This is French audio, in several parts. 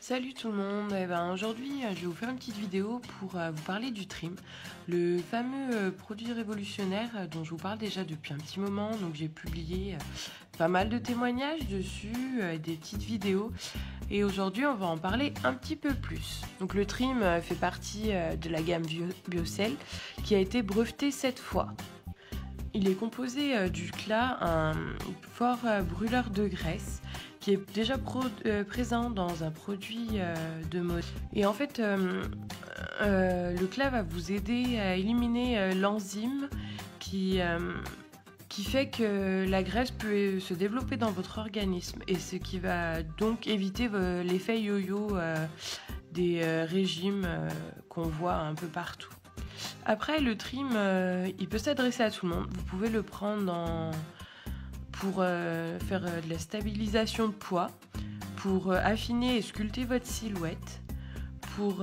Salut tout le monde, aujourd'hui je vais vous faire une petite vidéo pour vous parler du trim, le fameux produit révolutionnaire dont je vous parle déjà depuis un petit moment. Donc j'ai publié pas mal de témoignages dessus, des petites vidéos, et aujourd'hui on va en parler un petit peu plus. Donc le trim fait partie de la gamme Biocell qui a été brevetée 7 fois. Il est composé du CLA, un fort brûleur de graisse qui est déjà présent dans un produit de mode. Et en fait, le CLA va vous aider à éliminer l'enzyme qui fait que la graisse peut se développer dans votre organisme, et ce qui va donc éviter l'effet yo-yo des régimes qu'on voit un peu partout. Après, le trim, il peut s'adresser à tout le monde. Vous pouvez le prendre pour faire de la stabilisation de poids, pour affiner et sculpter votre silhouette. Vous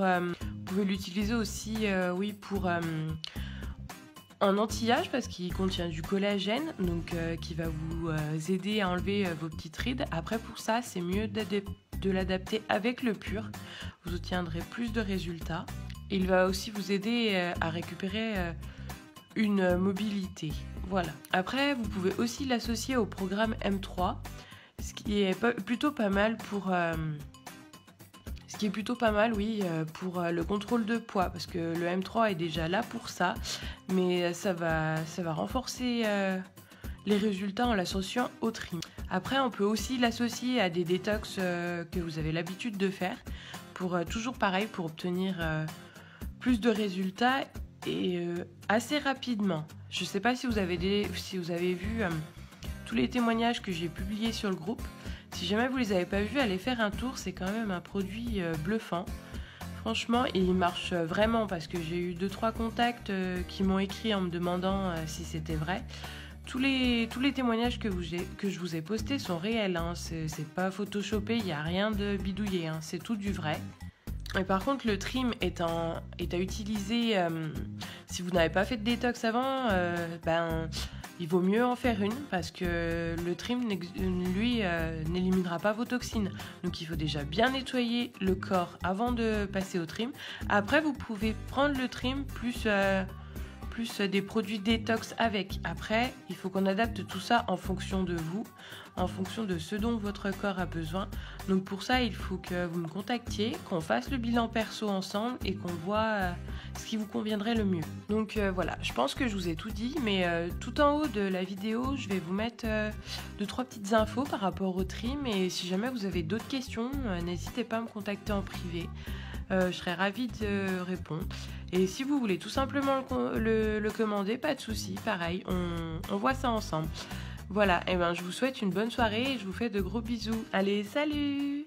pouvez l'utiliser aussi pour en anti-âge, parce qu'il contient du collagène, donc qui va vous aider à enlever vos petites rides. Après, pour ça, c'est mieux de l'adapter avec le pur. Vous obtiendrez plus de résultats. Il va aussi vous aider à récupérer une mobilité. Voilà. Après, vous pouvez aussi l'associer au programme M3, ce qui est plutôt pas mal pour le contrôle de poids, parce que le M3 est déjà là pour ça, mais ça va renforcer les résultats en l'associant au trim. Après, on peut aussi l'associer à des détox que vous avez l'habitude de faire, pour toujours pareil, pour obtenir plus de résultats et assez rapidement. Je ne sais pas si vous avez vu tous les témoignages que j'ai publiés sur le groupe. Si jamais vous les avez pas vus, allez faire un tour. C'est quand même un produit bluffant. Franchement, il marche vraiment, parce que j'ai eu 2-3 contacts qui m'ont écrit en me demandant si c'était vrai. Tous les témoignages que je vous ai postés sont réels, hein. C'est pas photoshopé, il n'y a rien de bidouillé, hein. C'est tout du vrai. Et par contre, le trim est à utiliser si vous n'avez pas fait de détox avant. Il vaut mieux en faire une, parce que le trim, lui, n'éliminera pas vos toxines. Donc il faut déjà bien nettoyer le corps avant de passer au trim. Après, vous pouvez prendre le trim plus des produits détox avec. Après, il faut qu'on adapte tout ça en fonction de vous, en fonction de ce dont votre corps a besoin. Donc pour ça, il faut que vous me contactiez, qu'on fasse le bilan perso ensemble et qu'on voit ce qui vous conviendrait le mieux. Donc voilà, je pense que je vous ai tout dit, mais tout en haut de la vidéo, je vais vous mettre 2-3 petites infos par rapport au trim, et si jamais vous avez d'autres questions, n'hésitez pas à me contacter en privé. Je serais ravie de répondre. Et si vous voulez tout simplement le commander, pas de souci, pareil, on voit ça ensemble. Voilà, et je vous souhaite une bonne soirée et je vous fais de gros bisous. Allez, salut!